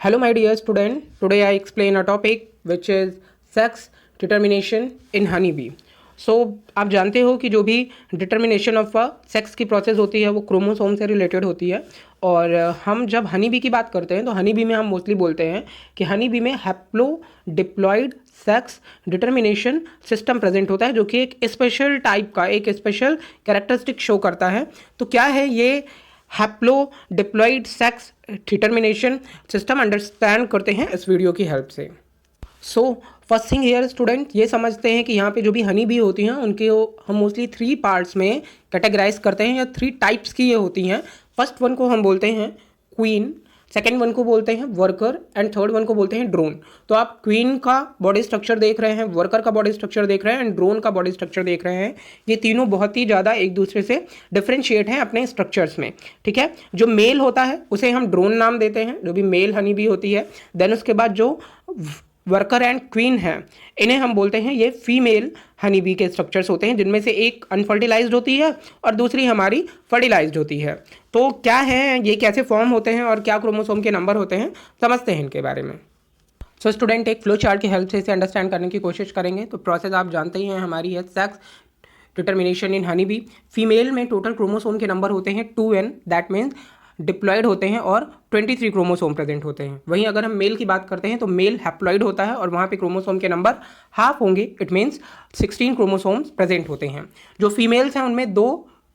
Hello, my dear student. Today I explain a topic which is sex determination in honeybee. So आप जानते हो कि जो भी डिटर्मिनेशन ऑफ सेक्स की प्रोसेस होती है वो क्रोमोसोम से रिलेटेड होती है। और हम जब हनी बी की बात करते हैं तो हनी बी में हम मोस्टली बोलते हैं कि हनी बी में haplo diploid sex determination system present होता है, जो कि एक स्पेशल टाइप का एक स्पेशल कैरेक्टरिस्टिक शो करता है। तो क्या है ये haplo diploid sex determination system, understand करते हैं इस वीडियो की हेल्प से। So first thing here student, ये समझते हैं कि यहाँ पे जो भी हनी बी होती हैं उनके हम मोस्टली 3 पार्ट्स में कैटेगराइज करते हैं या 3 टाइप्स की ये होती हैं। फर्स्ट वन को हम बोलते हैं क्वीन, सेकेंड वन को बोलते हैं वर्कर एंड थर्ड वन को बोलते हैं ड्रोन। तो आप क्वीन का बॉडी स्ट्रक्चर देख रहे हैं, वर्कर का बॉडी स्ट्रक्चर देख रहे हैं एंड ड्रोन का बॉडी स्ट्रक्चर देख रहे हैं। ये तीनों बहुत ही ज़्यादा एक दूसरे से डिफ्रेंशिएट हैं अपने स्ट्रक्चर्स में। ठीक है, जो मेल होता है उसे हम ड्रोन नाम देते हैं, जो भी मेल हनी बी होती है। देन उसके बाद जो वर्कर एंड क्वीन है इन्हें हम बोलते हैं ये फीमेल हनी बी के स्ट्रक्चर्स होते हैं, जिनमें से एक अनफर्टिलाइज्ड होती है और दूसरी हमारी फर्टिलाइज्ड होती है। तो क्या है ये, कैसे फॉर्म होते हैं और क्या क्रोमोसोम के नंबर होते हैं, समझते हैं इनके बारे में। सो स्टूडेंट, एक फ्लो चार्ट की हेल्प से इसे अंडरस्टैंड करने की कोशिश करेंगे। तो प्रोसेस आप जानते ही हैं हमारी है sex determination in honey bee. Female में टोटल क्रोमोसोम के नंबर होते हैं 2n, दैट मीन्स डिप्लॉयड होते हैं और 23 क्रोमोसोम प्रेजेंट होते हैं। वहीं अगर हम मेल की बात करते हैं तो मेल हैप्लॉयड होता है और वहाँ पे क्रोमोसोम के नंबर हाफ होंगे, इट मीन्स 16 क्रोमोसोम्स प्रेजेंट होते हैं। जो फीमेल्स हैं उनमें 2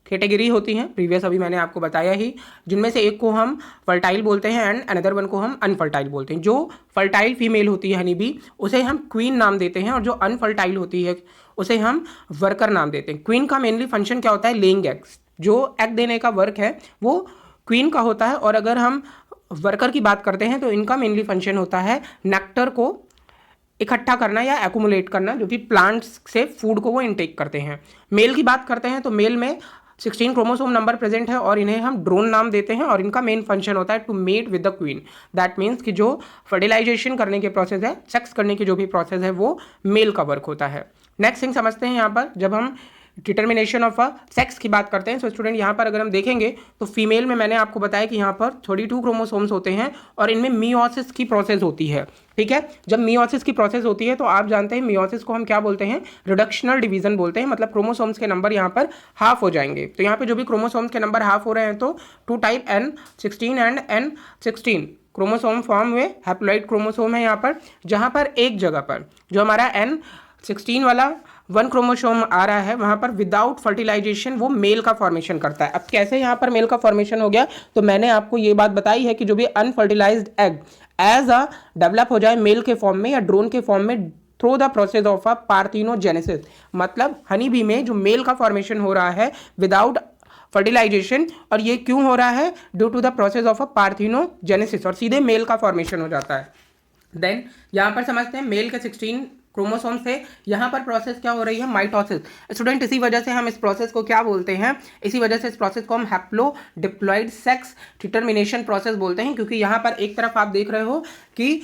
कैटेगरी होती हैं, प्रीवियस अभी मैंने आपको बताया ही, जिनमें से एक को हम फर्टाइल बोलते हैं एंड अनदर वन को हम अनफर्टाइल बोलते हैं। जो फर्टाइल फीमेल होती है हनी बी उसे हम क्वीन नाम देते हैं और जो अनफर्टाइल होती है उसे हम वर्कर नाम देते हैं। क्वीन का मेनली फंक्शन क्या होता है, लेइंग एग्स। जो एग देने का वर्क है वो क्वीन का होता है। और अगर हम वर्कर की बात करते हैं तो इनका मेनली फंक्शन होता है नेक्टर को इकट्ठा करना या एक्यूमुलेट करना, जो कि प्लांट्स से फूड को वो इनटेक करते हैं। मेल की बात करते हैं तो मेल में 16 क्रोमोसोम नंबर प्रेजेंट है और इन्हें हम ड्रोन नाम देते हैं और इनका मेन फंक्शन होता है to mate with the queen. That means कि जो फर्टिलाइजेशन करने के प्रोसेस है, सेक्स करने की जो भी प्रोसेस है वो मेल का वर्क होता है। नेक्स्ट थिंग समझते हैं यहाँ पर, जब हम डिटर्मिनेशन ऑफ सेक्स की बात करते हैं। सो स्टूडेंट, यहाँ पर अगर हम देखेंगे तो फीमेल में मैंने आपको बताया कि यहाँ पर 32 क्रोमोसोम्स होते हैं और इनमें मियोसिस की प्रोसेस होती है। ठीक है, जब मियोसिस की प्रोसेस होती है तो आप जानते हैं मियोसिस को हम क्या बोलते हैं, रिडक्शनल डिवीजन बोलते हैं। मतलब क्रोमोसोम्स के नंबर यहाँ पर हाफ हो जाएंगे। तो यहाँ पे जो भी क्रोमोसोम्स के नंबर हाफ हो रहे हैं तो 2 type N16 and N16 chromosome form हुए। हैप्लॉइड क्रोमोसोम है यहाँ पर, जहाँ पर एक जगह पर जो हमारा N16 वाला 1 क्रोमोसोम आ रहा है वहाँ पर विदाउट फर्टिलाइजेशन वो मेल का फॉर्मेशन करता है। अब कैसे यहाँ पर मेल का फॉर्मेशन हो गया, तो मैंने आपको ये बात बताई है कि जो भी unfertilised egg as a develop हो जाए मेल के फॉर्म में या ड्रोन के फॉर्म में through the process of a parthenogenesis. मतलब हनी बी में जो मेल का फॉर्मेशन हो रहा है विदाउट फर्टिलाइजेशन, और ये क्यों हो रहा है, due to the process of a parthenogenesis, और सीधे मेल का फॉर्मेशन हो जाता है। देन यहाँ पर समझते हैं मेल के 16 क्रोमोसोम से यहाँ पर प्रोसेस क्या हो रही है, माइटोसिस। स्टूडेंट, इसी वजह से हम इस प्रोसेस को क्या बोलते हैं, इसी वजह से इस प्रोसेस को हम haplo diploid sex determination process बोलते हैं। क्योंकि यहाँ पर एक तरफ आप देख रहे हो कि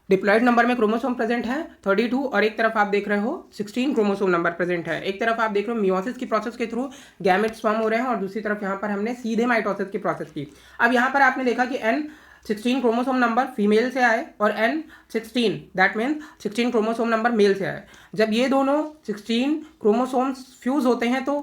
डिप्लॉयड नंबर में क्रोमोसोम प्रेजेंट है 32 और एक तरफ आप देख रहे हो 16 क्रोमोसोम नंबर प्रेजेंट है। एक तरफ आप देख रहे हो मियोसिस की प्रोसेस के थ्रू गैमेट्स फॉर्म हो रहे हैं और दूसरी तरफ यहाँ पर हमने सीधे माइटोसिस की प्रोसेस की। अब यहाँ पर आपने देखा कि N16 क्रोमोसोम नंबर फीमेल से आए और N16 that means 16 chromosome number male से आए। जब ये दोनों 16 क्रोमोसोम्स फ्यूज होते हैं तो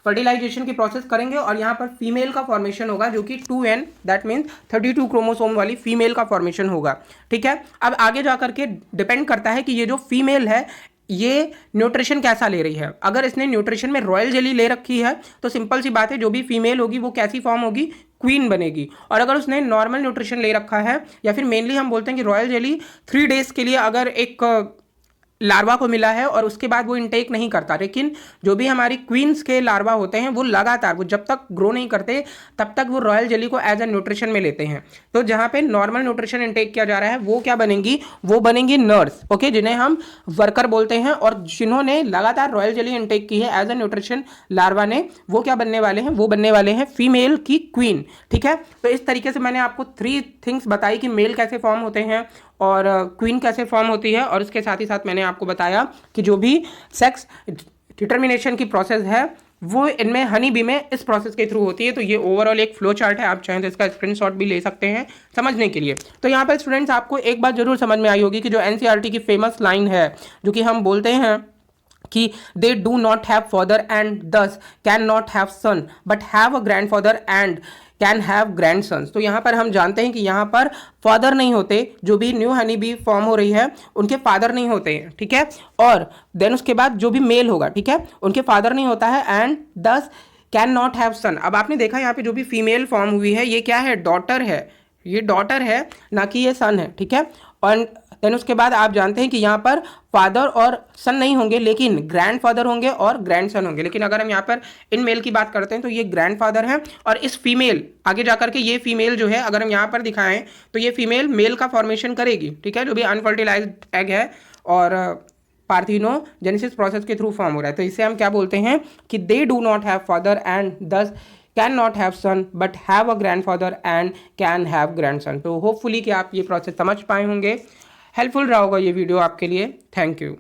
फर्टिलाइजेशन की प्रोसेस करेंगे और यहाँ पर फीमेल का फॉर्मेशन होगा, जो कि 2n दैट मीन्स 32 क्रोमोसोम वाली फीमेल का फॉर्मेशन होगा। ठीक है, अब आगे जा करके डिपेंड करता है कि ये जो फीमेल है ये न्यूट्रिशन कैसा ले रही है। अगर इसने न्यूट्रिशन में रॉयल जेली ले रखी है तो सिंपल सी बात है, जो भी फीमेल होगी वो कैसी फॉर्म होगी, क्वीन बनेगी। और अगर उसने नॉर्मल न्यूट्रिशन ले रखा है, या फिर मेनली हम बोलते हैं कि रॉयल जेली 3 डेज के लिए अगर एक लार्वा को मिला है और उसके बाद वो इनटेक नहीं करता, लेकिन जो भी हमारी क्वींस के लार्वा होते हैं वो लगातार, वो जब तक ग्रो नहीं करते तब तक वो रॉयल जेली को एज अ न्यूट्रिशन में लेते हैं। तो जहाँ पे नॉर्मल न्यूट्रिशन इनटेक किया जा रहा है वो क्या बनेंगी, वो बनेंगी नर्स। ओके, जिन्हें हम वर्कर बोलते हैं। और जिन्होंने लगातार रॉयल जेली इनटेक की है एज अ न्यूट्रिशन लार्वा ने, वो क्या बनने वाले हैं, वो बनने वाले हैं फीमेल की क्वीन। ठीक है, तो इस तरीके से मैंने आपको 3 थिंग्स बताई कि मेल कैसे फॉर्म होते हैं और क्वीन कैसे फॉर्म होती है, और इसके साथ ही साथ मैंने आपको बताया कि जो भी सेक्स डिटर्मिनेशन की प्रोसेस है वो इनमें हनी बी में इस प्रोसेस के थ्रू होती है। तो ये ओवरऑल एक फ्लो चार्ट है, आप चाहें तो इसका स्क्रीनशॉट भी ले सकते हैं समझने के लिए। तो यहाँ पर स्टूडेंट्स आपको एक बात जरूर समझ में आई होगी कि जो एनसीईआरटी की फेमस लाइन है जो कि हम बोलते हैं कि they do not have father and thus can not have son but have a grandfather and can have grandsons. तो यहाँ पर हम जानते हैं कि यहाँ पर फादर नहीं होते, जो भी न्यू हनी बी फॉर्म हो रही है उनके फादर नहीं होते हैं, ठीक है। और देन उसके बाद जो भी मेल होगा, ठीक है, उनके फादर नहीं होता है and thus can not have सन। अब आपने देखा यहाँ पे जो भी फीमेल फॉर्म हुई है ये क्या है, डॉटर है, ये डॉटर है ना कि ये सन है, ठीक है। और देन उसके बाद आप जानते हैं कि यहाँ पर फादर और सन नहीं होंगे लेकिन ग्रैंडफादर होंगे और ग्रैंडसन होंगे। लेकिन अगर हम यहाँ पर इन मेल की बात करते हैं तो ये ग्रैंडफादर है और इस फीमेल आगे जाकर के ये फीमेल जो है अगर हम यहाँ पर दिखाएं तो ये फीमेल मेल का फॉर्मेशन करेगी, ठीक है, जो भी अनफर्टिलाइज्ड एग है और पार्थिनोजेनेसिस प्रोसेस के थ्रू फॉर्म हो रहा है। तो इसे हम क्या बोलते हैं कि they do not have father and thus can not have son but have a grandfather and can have grandson. तो होपफुली कि आप ये प्रोसेस समझ पाए होंगे, हेल्पफुल रहा होगा ये वीडियो आपके लिए। Thank you.